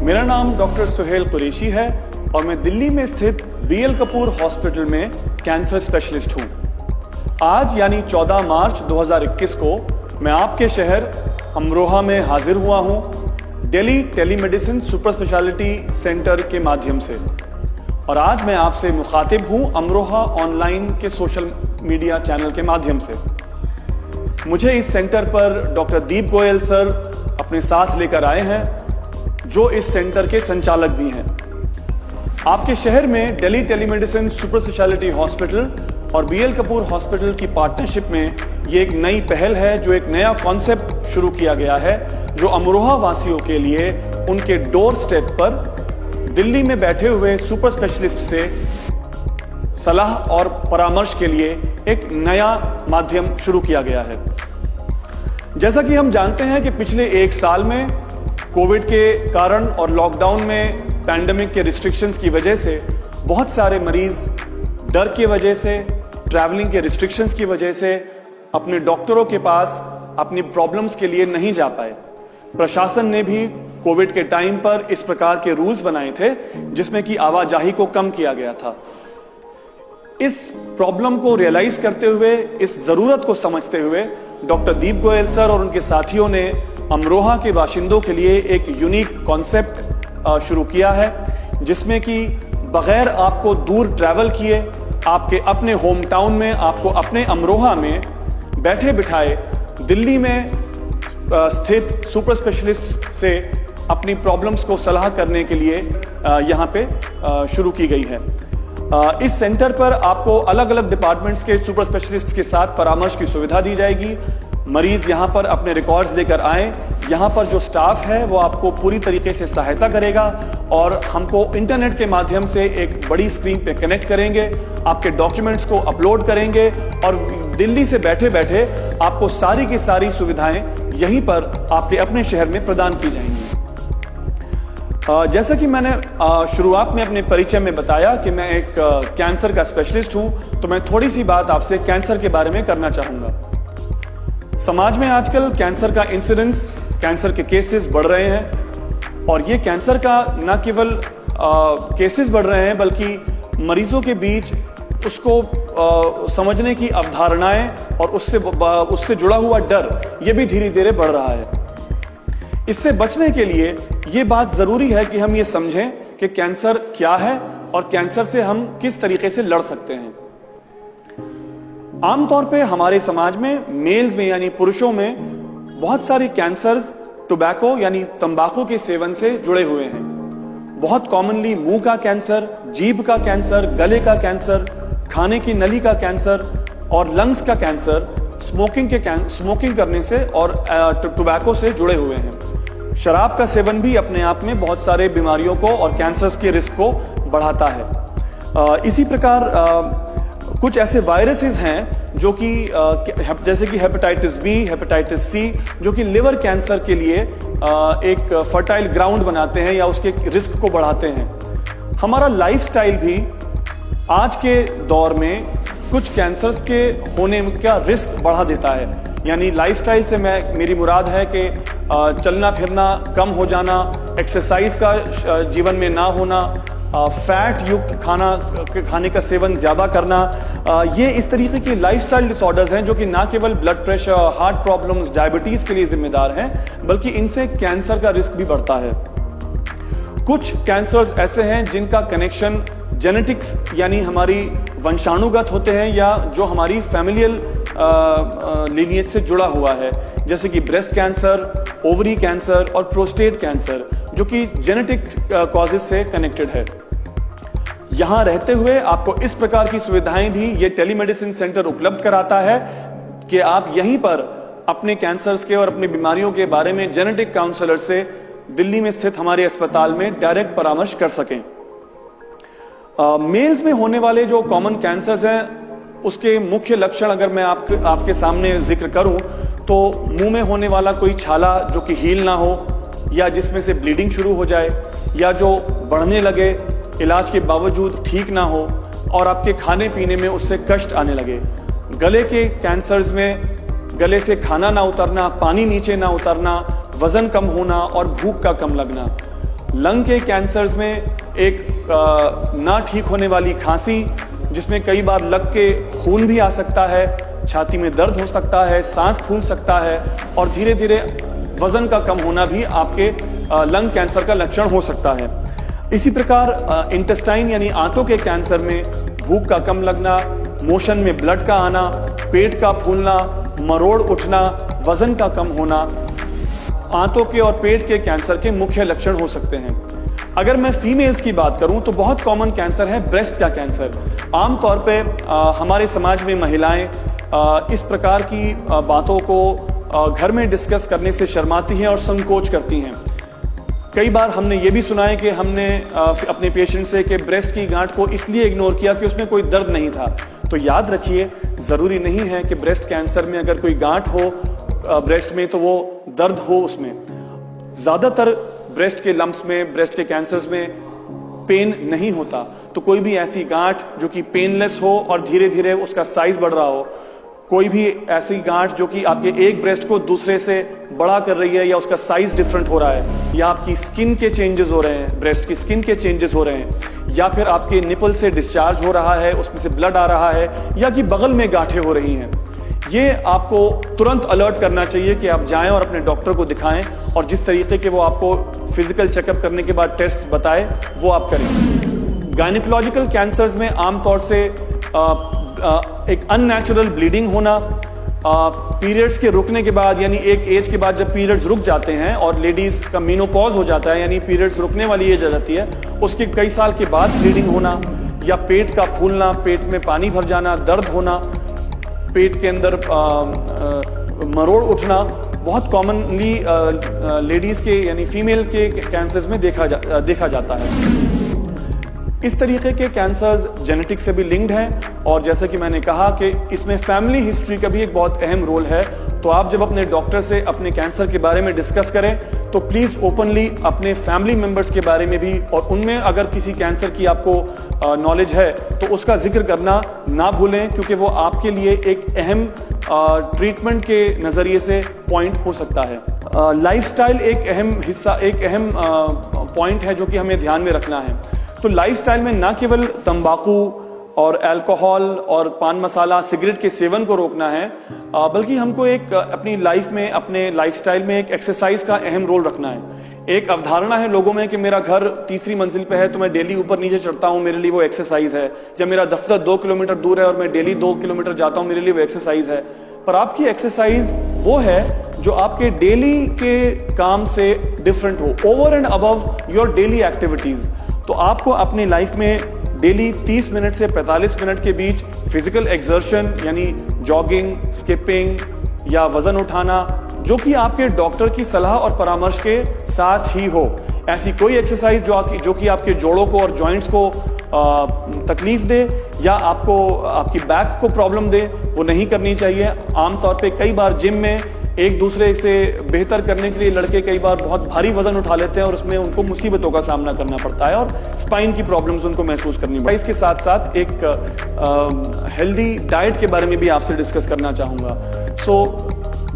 मेरा नाम डॉक्टर सुहेल कुरैशी है और मैं दिल्ली में स्थित बीएल कपूर हॉस्पिटल में कैंसर स्पेशलिस्ट हूँ। आज यानी 14 मार्च 2021 को मैं आपके शहर अमरोहा में हाजिर हुआ हूँ Delhi telemedicine super speciality centre के माध्यम से। और आज मैं आपसे मुखातिब हूँ अमरोहा ऑनलाइन के सोशल मीडिया चैनल के माध्यम से। मुझे इस सेंटर पर डॉक्टर दीप गोयल सर अपने साथ लेकर आए हैं, जो इस सेंटर के संचालक भी हैं। आपके शहर में Delhi telemedicine super speciality hospital और बीएल कपूर हॉस्पिटल की पार्टनरशिप में ये एक नई पहल है, जो एक नया कॉन्सेप्ट शुरू किया गया है, जो अमरोहा वासियों के लिए उनके डोर स्टेप पर दिल्ली में बैठे हुए सुपर स्पेशलिस्ट से सलाह और परामर्श के लिए एक नया माध्यम शुरू किया गया है। जैसा कि हम जानते हैं कि पिछले एक साल में कोविड के कारण और लॉकडाउन में पैंडेमिक के रिस्ट्रिक्शंस की वजह से बहुत सारे मरीज डर की वजह से, ट्रैवलिंग के रिस्ट्रिक्शंस की वजह से अपने डॉक्टरों के पास अपनी प्रॉब्लम्स के लिए नहीं जा पाए। प्रशासन ने भी कोविड के टाइम पर इस प्रकार के रूल्स बनाए थे जिसमें कि आवाजाही को कम किया गया था। इस प्रॉब्लम को रियलाइज करते हुए, इस जरूरत को समझते हुए डॉक्टर दीप गोयल सर और उनके साथियों ने अमरोहा के बाशिंदों के लिए एक यूनिक कॉन्सेप्ट शुरू किया है, जिसमें कि बगैर आपको दूर ट्रैवल किए आपके अपने होम टाउन में, आपको अपने अमरोहा में बैठे बिठाए दिल्ली में स्थित सुपर स्पेशलिस्ट से अपनी प्रॉब्लम्स को सलाह करने के लिए यहाँ पे शुरू की गई है। इस सेंटर पर आपको अलग अलग डिपार्टमेंट्स के सुपर स्पेशलिस्ट के साथ परामर्श की सुविधा दी जाएगी। मरीज यहाँ पर अपने रिकॉर्ड्स लेकर आए, यहाँ पर जो स्टाफ है वो आपको पूरी तरीके से सहायता करेगा और हमको इंटरनेट के माध्यम से एक बड़ी स्क्रीन पे कनेक्ट करेंगे, आपके डॉक्यूमेंट्स को अपलोड करेंगे और दिल्ली से बैठे बैठे आपको सारी की सारी सुविधाएं यहीं पर आपके अपने शहर में प्रदान की जाएंगी। जैसा कि मैंने शुरुआत में अपने परिचय में बताया कि मैं एक कैंसर का स्पेशलिस्ट हूं, तो मैं थोड़ी सी बात आपसे कैंसर के बारे में करना चाहूंगा। समाज में आजकल कैंसर का इंसिडेंस, कैंसर के केसेस बढ़ रहे हैं और ये कैंसर का न केवल केसेस बढ़ रहे हैं बल्कि मरीजों के बीच उसको समझने की अवधारणाएं और उससे जुड़ा हुआ डर ये भी धीरे धीरे बढ़ रहा है। इससे बचने के लिए ये बात जरूरी है कि हम ये समझें कि कैंसर क्या है और कैंसर से हम किस तरीके से लड़ सकते हैं। आमतौर पे हमारे समाज में मेल्स में यानी पुरुषों में बहुत सारे कैंसर्स टोबैको यानी तंबाकू के सेवन से जुड़े हुए हैं। बहुत कॉमनली मुंह का कैंसर, जीभ का कैंसर, गले का कैंसर, खाने की नली का कैंसर और लंग्स का कैंसर स्मोकिंग करने से और टोबैको से जुड़े हुए हैं। शराब का सेवन भी अपने आप में बहुत सारे बीमारियों को और कैंसर्स के रिस्क को बढ़ाता है। इसी प्रकार कुछ ऐसे वायरसेस हैं जो कि जैसे कि हेपेटाइटिस बी, हेपेटाइटिस सी, जो कि लिवर कैंसर के लिए एक फर्टाइल ग्राउंड बनाते हैं या उसके रिस्क को बढ़ाते हैं। हमारा लाइफस्टाइल भी आज के दौर में कुछ कैंसर्स के होने का रिस्क बढ़ा देता है। यानी लाइफस्टाइल से मेरी मुराद है कि चलना फिरना कम हो जाना, एक्सरसाइज का जीवन में ना होना, फैट युक्त खाने का सेवन ज्यादा करना, ये इस तरीके की लाइफस्टाइल डिसऑर्डर्स हैं जो कि ना केवल blood pressure, heart problems, diabetes के लिए जिम्मेदार हैं, बल्कि इनसे कैंसर का रिस्क भी बढ़ता है। कुछ कैंसर्स ऐसे हैं जिनका कनेक्शन जेनेटिक्स यानी हमारी वंशाणुगत होते हैं या जो हमारी फैमिलियल लीनिएज से जुड़ा हुआ है, जैसे कि ब्रेस्ट कैंसर, ओवरी कैंसर और प्रोस्टेट कैंसर, जो कि जेनेटिक कॉजेस से कनेक्टेड है। यहां रहते हुए आपको इस प्रकार की सुविधाएं भी ये टेलीमेडिसिन सेंटर उपलब्ध कराता है कि आप यहीं पर अपने कैंसर्स के और अपनी बीमारियों के बारे में जेनेटिक काउंसलर से दिल्ली में स्थित हमारे अस्पताल में डायरेक्ट परामर्श कर सकें। मेल्स में होने वाले जो कॉमन कैंसर्स हैं उसके मुख्य लक्षण अगर मैं आपके सामने जिक्र करूं तो मुंह में होने वाला कोई छाला जो कि हील ना हो या जिसमें से ब्लीडिंग शुरू हो जाए या जो बढ़ने लगे, इलाज के बावजूद ठीक ना हो और आपके खाने पीने में उससे कष्ट आने लगे। गले के कैंसर्स में गले से खाना ना उतरना, पानी नीचे ना उतरना, वजन कम होना और भूख का कम लगना। लंग के कैंसर्स में एक ना ठीक होने वाली खांसी, जिसमें कई बार लग के खून भी आ सकता है, छाती में दर्द हो सकता है, सांस फूल सकता है और धीरे धीरे वजन का कम होना भी आपके लंग कैंसर का लक्षण हो सकता है। इसी प्रकार इंटेस्टाइन यानी आंतों के कैंसर में भूख का कम लगना, मोशन में ब्लड का आना, पेट का फूलना, मरोड़ उठना, वजन का कम होना आंतों के और पेट के कैंसर के मुख्य लक्षण हो सकते हैं। अगर मैं फीमेल्स की बात करूं तो बहुत कॉमन कैंसर है ब्रेस्ट का कैंसर। आमतौर पे हमारे समाज में महिलाएं इस प्रकार की बातों को घर में डिस्कस करने से शर्माती हैं और संकोच करती हैं। कई बार हमने ये भी सुना है कि हमने अपने पेशेंट से कि ब्रेस्ट की गांठ को इसलिए इग्नोर किया कि उसमें कोई दर्द नहीं था। तो याद रखिए, जरूरी नहीं है कि ब्रेस्ट कैंसर में अगर कोई गांठ हो ब्रेस्ट में तो वो दर्द हो उसमें। ज्यादातर ब्रेस्ट के लम्प्स में, ब्रेस्ट के कैंसर्स में पेन नहीं होता। तो कोई भी ऐसी गांठ जो कि पेनलेस हो और धीरे धीरे उसका साइज बढ़ रहा हो, कोई भी ऐसी गांठ जो कि आपके एक ब्रेस्ट को दूसरे से बड़ा कर रही है या उसका साइज डिफरेंट हो रहा है, या आपकी स्किन के चेंजेस हो रहे हैं, ब्रेस्ट की स्किन के चेंजेस हो रहे हैं, या फिर आपके निपल से डिस्चार्ज हो रहा है, उसमें से ब्लड आ रहा है, या कि बगल में गांठें हो रही हैं, ये आपको तुरंत अलर्ट करना चाहिए कि आप जाएं और अपने डॉक्टर को दिखाएं और जिस तरीके के वो आपको फिजिकल चेकअप करने के बाद टेस्ट बताए वो आप करें। गायनिकोलॉजिकल कैंसर्स में आमतौर से एक अननेचुरल ब्लीडिंग होना, पीरियड्स के रुकने के बाद यानी एक एज के बाद जब पीरियड्स रुक जाते हैं और लेडीज का मेनोपॉज हो जाता है यानी पीरियड्स रुकने वाली एज आ जाती है, उसके कई साल के बाद ब्लीडिंग होना, या पेट का फूलना, पेट में पानी भर जाना, दर्द होना, पेट के अंदर मरोड़ उठना बहुत कॉमनली लेडीज के यानी फीमेल के कैंसर्स में देखा जाता है। इस तरीके के कैंसर्स जेनेटिक से भी लिंक्ड हैं और जैसा कि मैंने कहा कि इसमें फैमिली हिस्ट्री का भी एक बहुत अहम रोल है। तो आप जब अपने डॉक्टर से अपने कैंसर के बारे में डिस्कस करें तो प्लीज ओपनली अपने फैमिली मेंबर्स के बारे में भी, और उनमें अगर किसी कैंसर की आपको नॉलेज है तो उसका जिक्र करना ना भूलें, क्योंकि वो आपके लिए एक अहम ट्रीटमेंट के नजरिए से पॉइंट हो सकता है। लाइफस्टाइल एक अहम हिस्सा, एक अहम पॉइंट है जो कि हमें ध्यान में रखना है। तो लाइफस्टाइल में ना केवल तंबाकू और अल्कोहल और पान मसाला, सिगरेट के सेवन को रोकना है, बल्कि हमको एक अपनी लाइफ में, अपने लाइफस्टाइल में एक एक्सरसाइज का अहम रोल रखना है। एक अवधारणा है लोगों में कि मेरा घर तीसरी मंजिल पे है तो मैं डेली ऊपर नीचे चढ़ता हूं, मेरे लिए वो एक्सरसाइज है, या मेरा दफ्तर 2 किलोमीटर दूर है और मैं डेली 2 किलोमीटर जाता हूं, मेरे लिए वो एक्सरसाइज है। पर आपकी एक्सरसाइज वो है जो आपके डेली के काम से डिफरेंट हो, over and above your daily activities. तो आपको अपनी लाइफ में डेली 30 मिनट से 45 मिनट के बीच फिजिकल एक्सर्शन यानी जॉगिंग, स्किपिंग या वजन उठाना, जो कि आपके डॉक्टर की सलाह और परामर्श के साथ ही हो। ऐसी कोई एक्सरसाइज जो कि आपके जोड़ों को और जॉइंट्स को तकलीफ दे या आपको आपकी बैक को प्रॉब्लम दे, वो नहीं करनी चाहिए। आमतौर पे कई बार जिम में एक दूसरे से बेहतर करने के लिए लड़के कई बार बहुत भारी वजन उठा लेते हैं और उसमें उनको मुसीबतों का सामना करना पड़ता है और स्पाइन की प्रॉब्लम्स उनको महसूस करनी पड़ती है। इसके साथ साथ एक हेल्दी डाइट के बारे में भी आपसे डिस्कस करना चाहूँगा।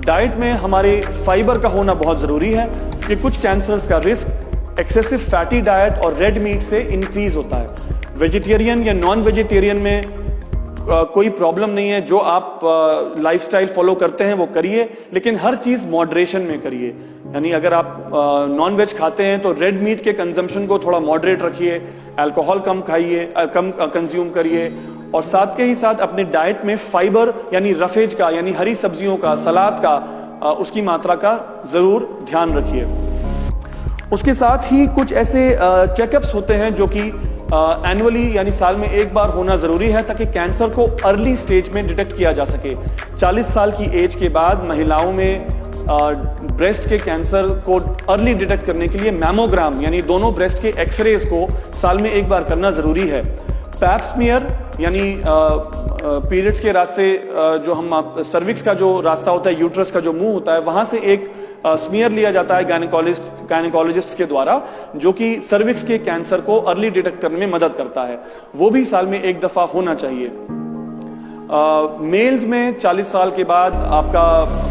डाइट में हमारे फाइबर का होना बहुत ज़रूरी है कि कुछ कैंसर्स का रिस्क एक्सेसिव फैटी डाइट और रेड मीट से इंक्रीज होता है। वेजिटेरियन या नॉन वेजिटेरियन में कोई प्रॉब्लम नहीं है, जो आप लाइफस्टाइल फॉलो करते हैं वो करिए, लेकिन हर चीज मॉडरेशन में करिए। यानी अगर आप नॉन वेज खाते हैं तो रेड मीट के कंजम्पशन को थोड़ा मॉडरेट रखिए, अल्कोहल कम खाइए, कम कंज्यूम करिए, और साथ के ही साथ अपने डाइट में फाइबर यानी रफेज का यानी हरी सब्जियों का, सलाद का, उसकी मात्रा का जरूर ध्यान रखिए। उसके साथ ही कुछ ऐसे चेकअप्स होते हैं जो कि एनुअली यानी साल में एक बार होना जरूरी है ताकि कैंसर को अर्ली स्टेज में डिटेक्ट किया जा सके। 40 साल की एज के बाद महिलाओं में ब्रेस्ट के कैंसर को अर्ली डिटेक्ट करने के लिए मैमोग्राम यानी दोनों ब्रेस्ट के एक्सरेज को साल में एक बार करना जरूरी है। पैप स्मीयर यानी पीरियड्स के रास्ते जो हम सर्विक्स का जो रास्ता होता है, यूट्रस का जो मुंह होता है, वहां से एक स्मीयर लिया जाता है गायनेकोलॉजिस्ट के द्वारा, जो कि सर्विक्स के कैंसर को अर्ली डिटेक्ट करने में मदद करता है। वो भी साल में एक दफा होना चाहिए। मेल्स में 40 साल के बाद आपका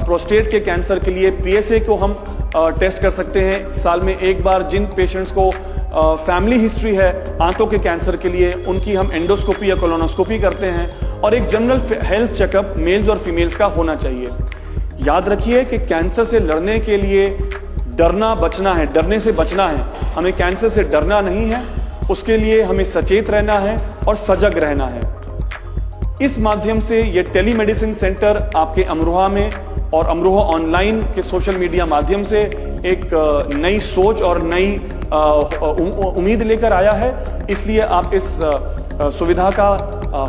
प्रोस्टेट के कैंसर के लिए PSA को हम टेस्ट कर सकते हैं साल में एक बार। जिन पेशेंट्स को फैमिली हिस्ट्री है आंतों के कैंसर के लिए, उनकी हम एंडोस्कोपी या कोलोनोस्कोपी करते हैं। और एक जनरल हेल्थ चेकअप मेल्स और फीमेल्स का होना चाहिए। याद रखिए कि कैंसर से लड़ने के लिए डरना बचना है, डरने से बचना है। हमें कैंसर से डरना नहीं है, उसके लिए हमें सचेत रहना है और सजग रहना है। इस माध्यम से ये टेलीमेडिसिन सेंटर आपके अमरोहा में और अमरोहा ऑनलाइन के सोशल मीडिया माध्यम से एक नई सोच और नई उम्मीद लेकर आया है। इसलिए आप इस सुविधा का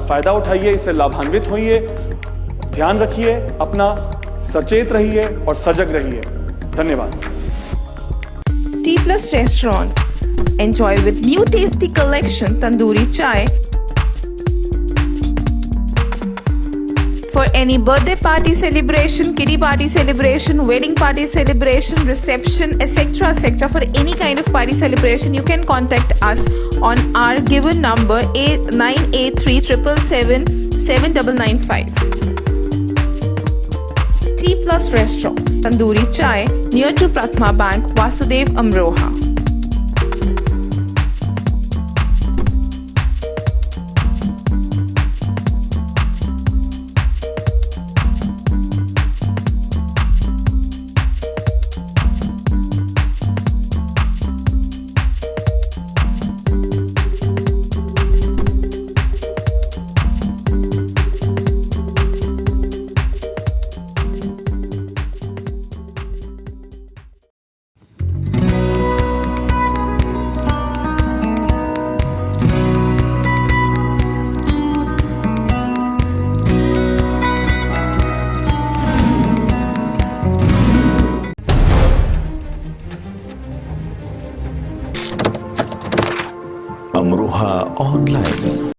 फायदा उठाइए, इससे लाभान्वित होइए। ध्यान रखिए अपना, सचेत रहिए और सजग रहिए। धन्यवाद। T Plus Restaurant. Enjoy with new tasty collection tandoori chai. For any birthday party celebration, kiddie party celebration, wedding party celebration, reception, etc. For any kind of party celebration, you can contact us on our given number 983 777 7995. T Plus Restaurant, Tandoori Chai, near to Prathama Bank, Vasudev, Amroha. Amroha online.